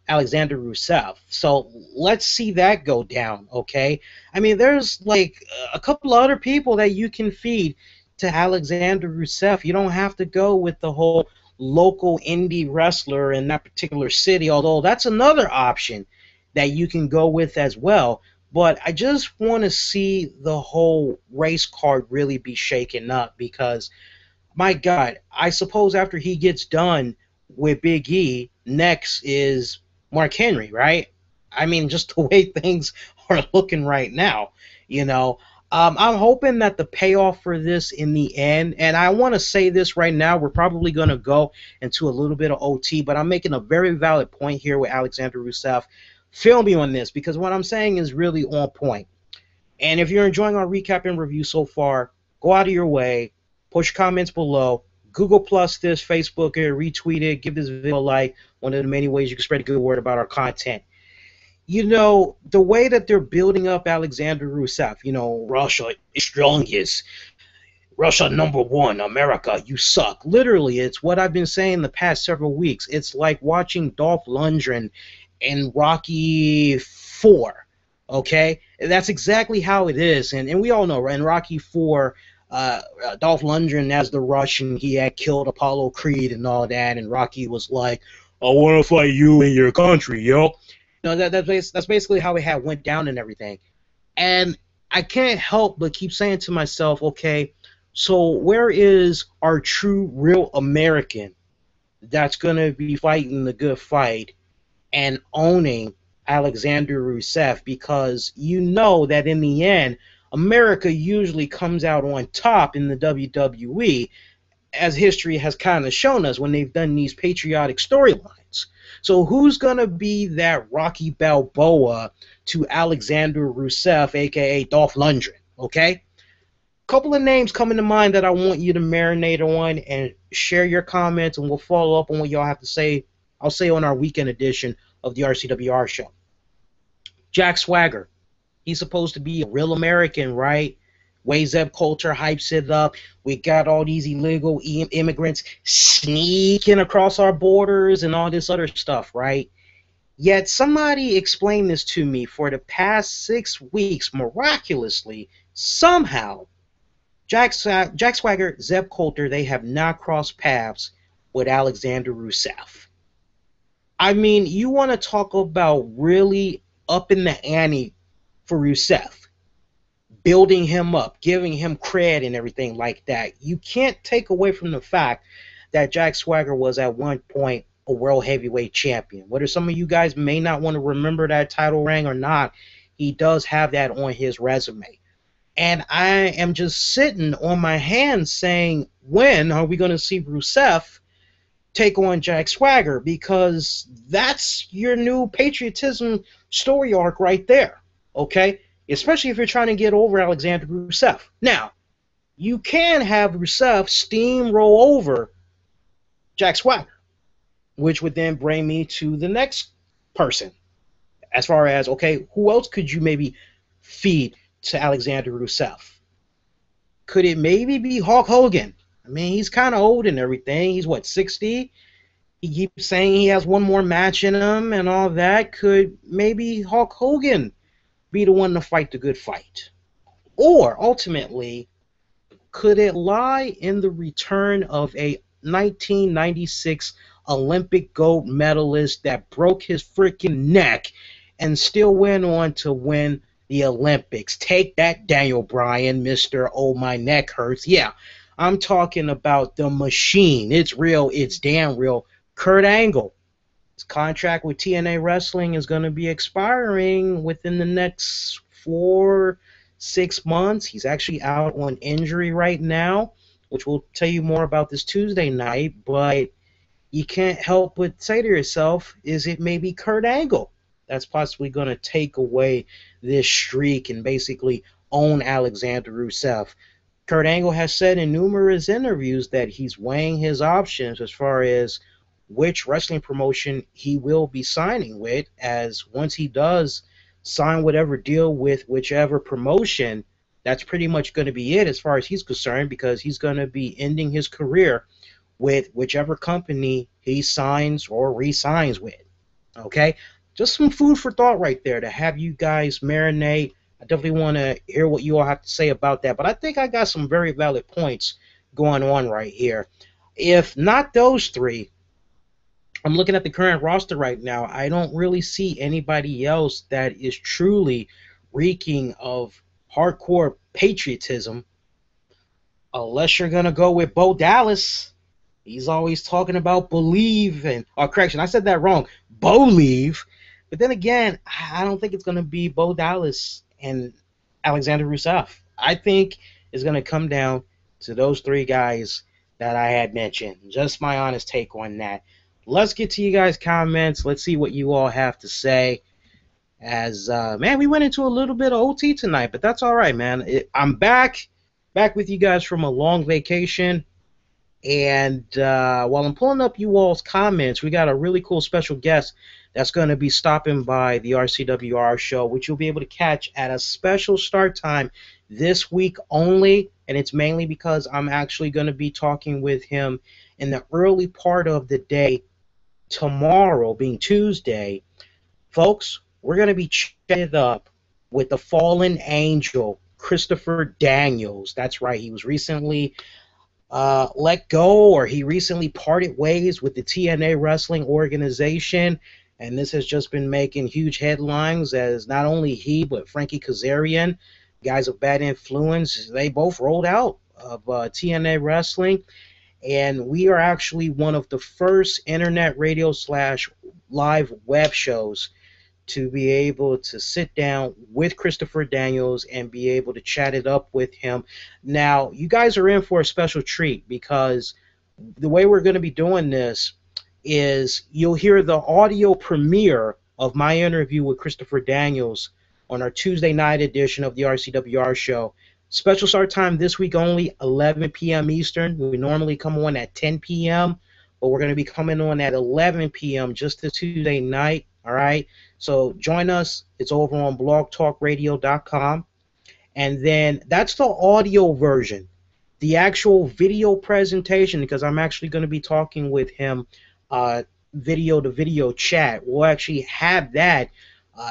Alexander Rusev. So let's see that go down, okay? I mean, there's like a couple other people that you can feed to Alexander Rusev. You don't have to go with the whole local indie wrestler in that particular city, although that's another option that you can go with as well. But I just want to see the whole race card really be shaken up, because, my God, I suppose after he gets done with Big E, next is Mark Henry, right? I mean, just the way things are looking right now, I'm hoping that the payoff for this in the end, and I want to say this right now, we're probably going to go into a little bit of OT, but I'm making a very valid point here with Alexander Rusev. Feel me on this, because what I'm saying is really on point. And if you're enjoying our recap and review so far, go out of your way, push comments below, Google Plus this, Facebook it, retweet it, give this video a like, one of the many ways you can spread a good word about our content. The way that they're building up Alexander Rusev, Russia is strongest, Russia #1, America, you suck. Literally, it's what I've been saying the past several weeks. It's like watching Dolph Lundgren in Rocky IV, okay? That's exactly how it is. And we all know, in Rocky IV, Dolph Lundgren as the Russian, he had killed Apollo Creed and all that, and Rocky was like, "I want to fight you in your country, yo." No, that's basically how it had went down and everything. And I can't help but keep saying to myself, okay, so where is our true, real American that's gonna be fighting the good fight and owning Alexander Rusev? Because you know that in the end, America usually comes out on top in the WWE, as history has kind of shown us when they've done these patriotic storylines. So who's going to be that Rocky Balboa to Alexander Rusev, aka Dolph Lundgren? Okay? Couple of names coming to mind that I want you to marinate on and share your comments, and we'll follow up on what y'all have to say. I'll say on our weekend edition of the RCWR show. Jack Swagger. He's supposed to be a real American, right? Way Zeb Coulter hypes it up. We got all these illegal immigrants sneaking across our borders and all this other stuff, right? Yet somebody explained this to me. For the past 6 weeks, miraculously, somehow, Jack Swagger, Zeb Coulter, they have not crossed paths with Alexander Rusev. I mean, you want to talk about really upping the ante for Rusev, building him up, giving him cred and everything like that. You can't take away from the fact that Jack Swagger was at one point a world heavyweight champion. Whether some of you guys may not want to remember that title reign or not, he does have that on his resume. And I am just sitting on my hands saying, when are we going to see Rusev take on Jack Swagger? Because that's your new patriotism story arc right there, okay? Especially if you're trying to get over Alexander Rusev. Now, you can have Rusev steamroll over Jack Swagger, which would then bring me to the next person. As far as, okay, who else could you maybe feed to Alexander Rusev? Could it maybe be Hulk Hogan? I mean, he's kind of old and everything. He's, what, 60? He keeps saying he has one more match in him and all that. Could maybe Hulk Hogan be the one to fight the good fight? Or, ultimately, could it lie in the return of a 1996 Olympic gold medalist that broke his freaking neck and still went on to win the Olympics? Take that, Daniel Bryan, Mr. Oh My Neck Hurts. Yeah, I'm talking about the machine. It's real. It's damn real. Kurt Angle. His contract with TNA Wrestling is going to be expiring within the next 4-6 months. He's actually out on injury right now, which we'll tell you more about this Tuesday night. But you can't help but say to yourself, is it maybe Kurt Angle that's possibly going to take away this streak and basically own Alexander Rusev? Kurt Angle has said in numerous interviews that he's weighing his options as far as which wrestling promotion he will be signing with, as once he does sign whatever deal with whichever promotion, that's pretty much going to be it as far as he's concerned, because he's going to be ending his career with whichever company he signs or re-signs with. Okay? Just some food for thought right there to have you guys marinate. I definitely want to hear what you all have to say about that. But I think I got some very valid points going on right here. If not those three, I'm looking at the current roster right now. I don't really see anybody else that is truly reeking of hardcore patriotism, unless you're going to go with Bo Dallas. He's always talking about believe and, or correction, I said that wrong, believe. But then again, I don't think it's going to be Bo Dallas and Alexander Rusev. I think it's going to come down to those three guys that I had mentioned. Just my honest take on that. Let's get to you guys' comments. Let's see what you all have to say. As, man, we went into a little bit of OT tonight, but that's all right, man. I'm back with you guys from a long vacation. And while I'm pulling up you all's comments, we got a really cool special guest that's going to be stopping by the RCWR show, which you'll be able to catch at a special start time this week only. And it's mainly because I'm actually going to be talking with him in the early part of the day tomorrow, being Tuesday. Folks, we're going to be chatting up with the fallen angel Christopher Daniels. That's right. He was recently let go, or he recently parted ways with the TNA Wrestling organization. And this has just been making huge headlines as not only he, but Frankie Kazarian, guys of Bad Influence, they both rolled out of TNA Wrestling. And we are actually one of the first internet radio slash live web shows to be able to sit down with Christopher Daniels and be able to chat it up with him. Now, you guys are in for a special treat because the way we're going to be doing this is you'll hear the audio premiere of my interview with Christopher Daniels on our Tuesday night edition of the RCWR show. Special start time this week only, 11 p.m. Eastern. We normally come on at 10 p.m., but we're going to be coming on at 11 p.m. just this Tuesday night, all right? So join us. It's over on blogtalkradio.com. And then that's the audio version. The actual video presentation, because I'm actually going to be talking with him video to video chat. We'll actually have that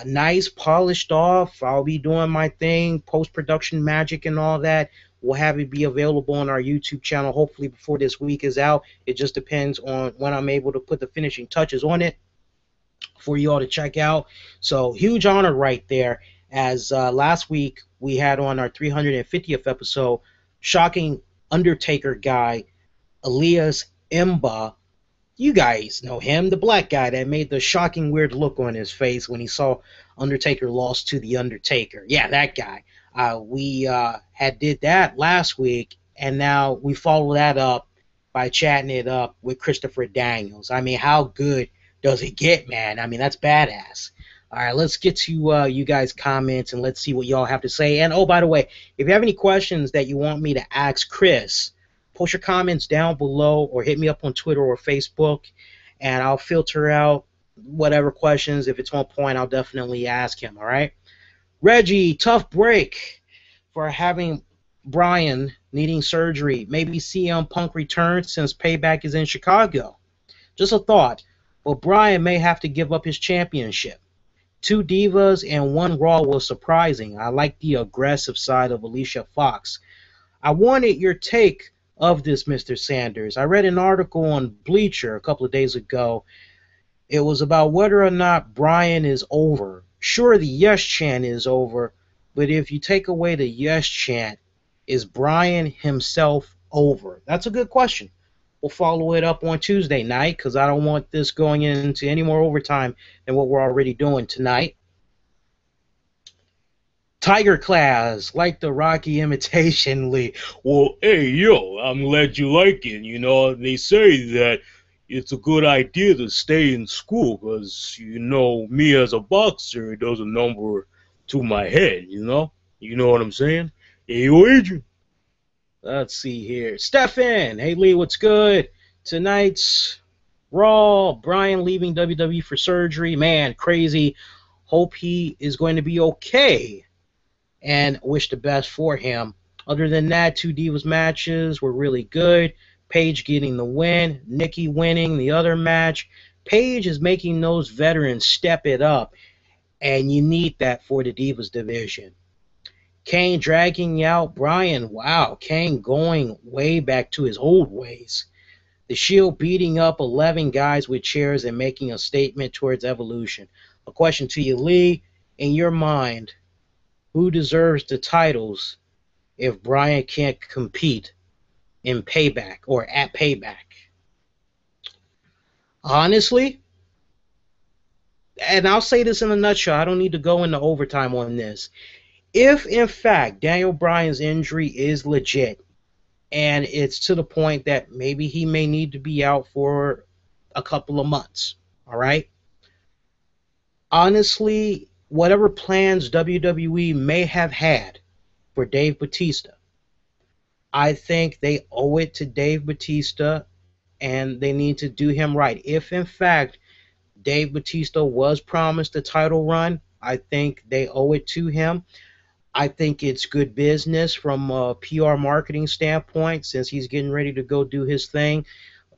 nice, polished off. I'll be doing my thing, post-production magic and all that. We'll have it be available on our YouTube channel hopefully before this week is out. It just depends on when I'm able to put the finishing touches on it for you all to check out. So huge honor right there, as last week we had on our 350th episode, shocking Undertaker guy, Elias Mba. You guys know him, the black guy that made the shocking weird look on his face when he saw Undertaker lost to the Undertaker. Yeah, that guy. We had did that last week, and now we follow that up by chatting it up with Christopher Daniels. I mean, how good does it get, man? I mean, that's badass. All right, let's get to you guys' comments, and let's see what y'all have to say. And, oh, by the way, if you have any questions that you want me to ask Chris, post your comments down below or hit me up on Twitter or Facebook, and I'll filter out whatever questions. If it's on point, I'll definitely ask him, all right? Reggie, tough break for having Bryan needing surgery. Maybe CM Punk returns since Payback is in Chicago. Just a thought. Well, Bryan may have to give up his championship. 2 Divas and 1 Raw was surprising. I like the aggressive side of Alicia Fox. I wanted your take of this, Mr. Sanders. I read an article on Bleacher a couple of days ago. It was about whether or not Bryan is over. Sure, the yes chant is over, but if you take away the yes chant, is Bryan himself over? That's a good question. We'll follow it up on Tuesday night because I don't want this going into any more overtime than what we're already doing tonight. Tiger Class, like the Rocky imitation Lee. Well, hey, yo, I'm glad you like it. You know, they say that it's a good idea to stay in school because, you know, me as a boxer, it does a number to my head, you know? You know what I'm saying? Hey, yo, Adrian. Let's see here. Stefan, hey, Lee, what's good? Tonight's Raw, Bryan leaving WWE for surgery. Man, crazy. Hope he is going to be okay. And wish the best for him. Other than that, 2 Divas matches were really good. Paige getting the win, Nikki winning the other match. Paige is making those veterans step it up, and you need that for the Divas division. Kane dragging out Bryan. Wow, Kane going way back to his old ways. The Shield beating up 11 guys with chairs and making a statement towards Evolution. A question to you, Lee. In your mind, who deserves the titles if Bryan can't compete in Payback or at Payback? Honestly, and I'll say this in a nutshell, I don't need to go into overtime on this. If, in fact, Daniel Bryan's injury is legit, and it's to the point that maybe he may need to be out for a couple of months, all right? Honestly, whatever plans WWE may have had for Dave Bautista, I think they owe it to Dave Bautista, and they need to do him right. If, in fact, Dave Bautista was promised a title run, I think they owe it to him. I think it's good business from a PR marketing standpoint since he's getting ready to go do his thing,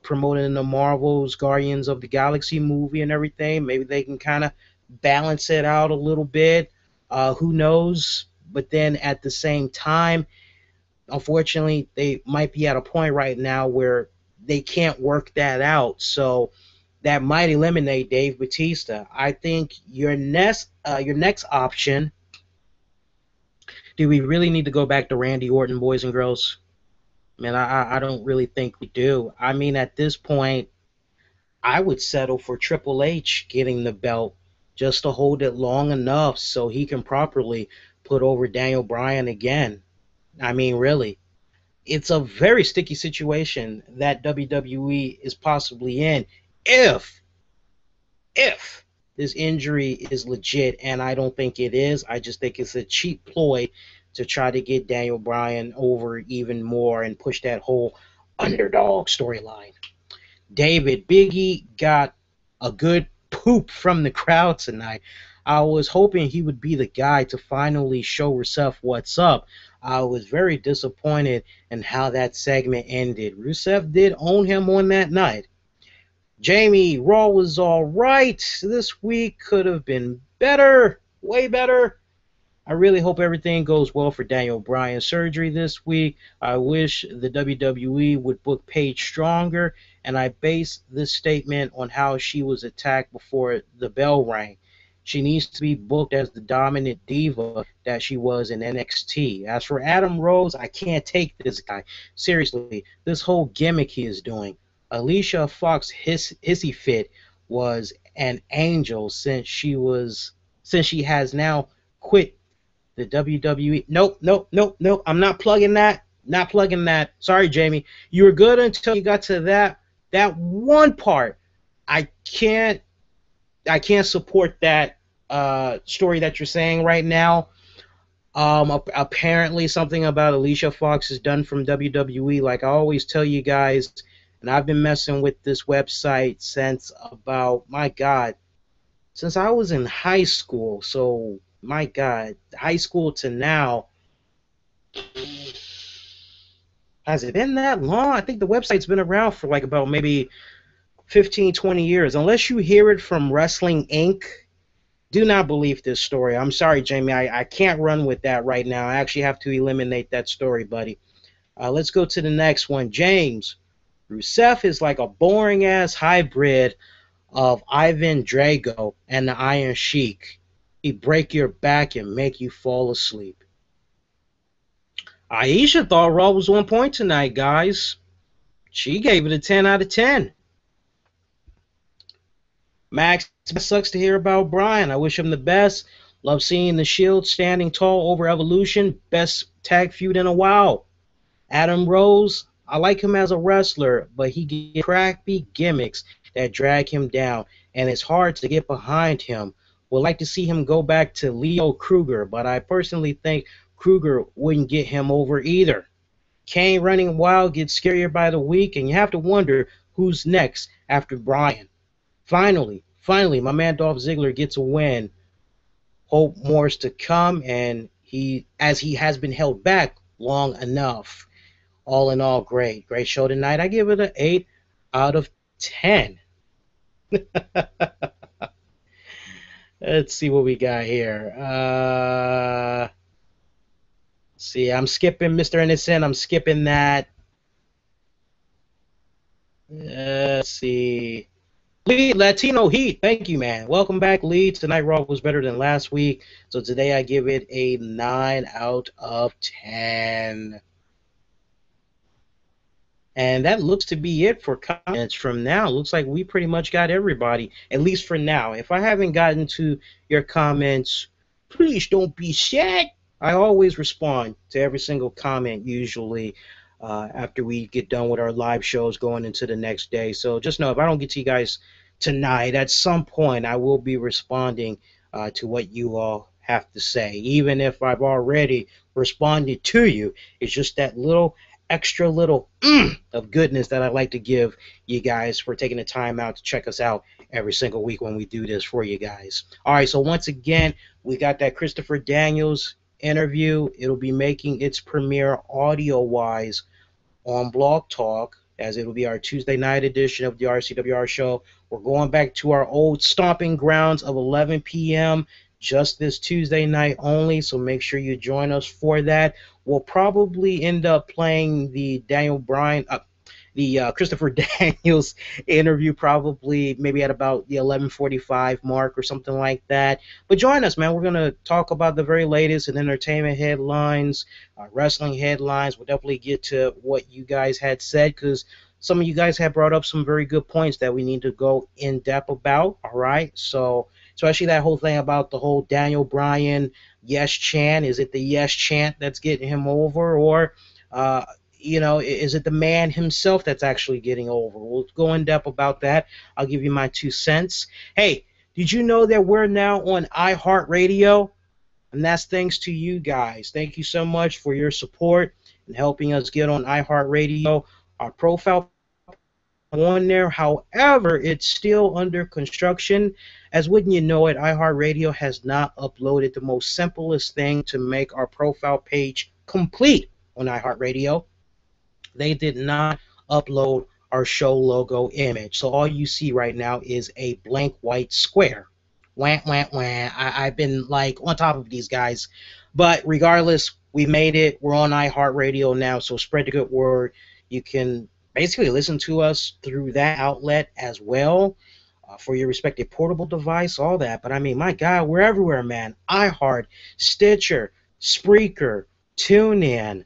promoting the Marvel's Guardians of the Galaxy movie and everything. Maybe they can kind of balance it out a little bit. Who knows? but then at the same time, unfortunately, they might be at a point right now where they can't work that out. So that might eliminate Dave Batista. I think your next option. Do we really need to go back to Randy Orton, boys and girls? Man, I don't really think we do. I mean, at this point, I would settle for Triple H getting the belt just to hold it long enough so he can properly put over Daniel Bryan again. I mean, really. It's a very sticky situation that WWE is possibly in if if this injury is legit, and I don't think it is. I just think it's a cheap ploy to try to get Daniel Bryan over even more and push that whole underdog storyline. David, Biggie got a good poop from the crowd tonight. I was hoping he would be the guy to finally show Rusev what's up. I was very disappointed in how that segment ended. Rusev did own him on that night. Jamie, Raw was all right. This week could have been better, way better. I really hope everything goes well for Daniel Bryan's surgery this week. I wish the WWE would book Paige stronger, and I base this statement on how she was attacked before the bell rang. She needs to be booked as the dominant diva that she was in NXT. As for Adam Rose, I can't take this guy. Seriously, this whole gimmick he is doing. Alicia Fox hissy fit was an angel since she has now quit the WWE. Nope. I'm not plugging that. Not plugging that. Sorry, Jamie. You were good until you got to that one part. I can't support that story that you're saying right now. Apparently something about Alicia Fox is done from WWE. Like I always tell you guys, and I've been messing with this website since about, my God, since I was in high school. So, my God, high school to now. Has it been that long? I think the website's been around for like about maybe 15, 20 years. Unless you hear it from Wrestling Inc., do not believe this story. I'm sorry, Jamie. I can't run with that right now. I actually have to eliminate that story, buddy. Let's go to the next one. James. Rusev is like a boring-ass hybrid of Ivan Drago and the Iron Sheik. He break your back and make you fall asleep. Aisha thought Raw was on point tonight, guys. She gave it a 10 out of 10. Max, sucks to hear about Bryan. I wish him the best. Love seeing the Shield standing tall over Evolution. Best tag feud in a while. Adam Rose, I like him as a wrestler, but he gets crappy gimmicks that drag him down, and it's hard to get behind him. Would like to see him go back to Leo Kruger, but I personally think Kruger wouldn't get him over either. Kane running wild gets scarier by the week, and you have to wonder who's next after Bryan. Finally, my man Dolph Ziggler gets a win. Hope more's to come, and he has been held back long enough. All in all, great show tonight. I give it an 8 out of 10. Let's see what we got here. See, I'm skipping Mr. Innocent. I'm skipping that. Let's see. Lee, Latino Heat. Thank you, man. Welcome back, Lee. Tonight Raw was better than last week, so today I give it a 9 out of 10. And that looks to be it for comments from now. Looks like we pretty much got everybody, at least for now. If I haven't gotten to your comments, please don't be sad. I always respond to every single comment usually after we get done with our live shows going into the next day. So just know if I don't get to you guys tonight, at some point I will be responding to what you all have to say. Even if I've already responded to you, it's just that extra little of goodness that I like to give you guys for taking the time out to check us out every single week when we do this for you guys. All right, so once again, we got that Christopher Daniels interview. It'll be making its premiere audio-wise on Blog Talk, as it'll be our Tuesday night edition of the RCWR show. We're going back to our old stomping grounds of 11 p.m. just this Tuesday night only, so make sure you join us for that. We'll probably end up playing the Christopher Daniels interview probably maybe at about the 11:45 mark or something like that. But join us, man. We're gonna talk about the very latest in entertainment headlines, wrestling headlines. We'll definitely get to what you guys had said because some of you guys have brought up some very good points that we need to go in depth about. All right, so especially that whole thing about the whole Daniel Bryan yes chant. Is it the yes chant that's getting him over, or is it the man himself that's actually getting over? We'll go in depth about that. I'll give you my 2 cents. Hey, did you know that we're now on iHeartRadio? And that's thanks to you guys. Thank you so much for your support and helping us get on iHeartRadio. Our profile on there. However, it's still under construction. As wouldn't you know it, iHeartRadio has not uploaded the most simplest thing to make our profile page complete on iHeartRadio. They did not upload our show logo image. So all you see right now is a blank white square. Wah, wah, wah. I've been like on top of these guys. But regardless, we made it. We're on iHeartRadio now, so spread the good word. You can basically listen to us through that outlet as well for your respective portable device, all that. But I mean, my God, we're everywhere, man. iHeart, Stitcher, Spreaker, TuneIn,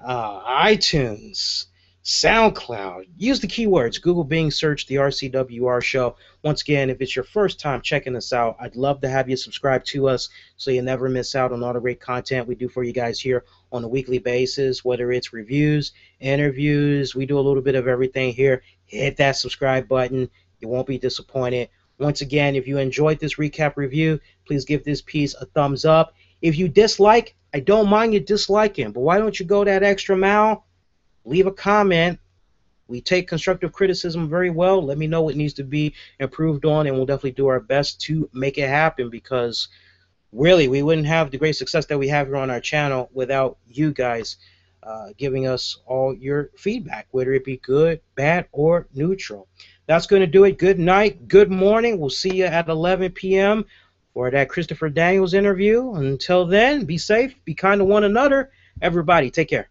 iTunes, SoundCloud. Use the keywords Google, Bing, search the RCWR show. Once again, if it's your first time checking us out, I'd love to have you subscribe to us so you never miss out on all the great content we do for you guys here on a weekly basis, whether it's reviews, interviews. We do a little bit of everything here. Hit that subscribe button. You won't be disappointed. Once again, if you enjoyed this recap review, please give this piece a thumbs up. If you dislike, I don't mind you disliking, but why don't you go that extra mile? Leave a comment. We take constructive criticism very well. Let me know what needs to be improved on, and we'll definitely do our best to make it happen because really we wouldn't have the great success that we have here on our channel without you guys giving us all your feedback, whether it be good, bad, or neutral. That's going to do it. Good night, good morning. We'll see you at 11 p.m. for that Christopher Daniels interview. Until then, be safe, be kind to one another. Everybody, take care.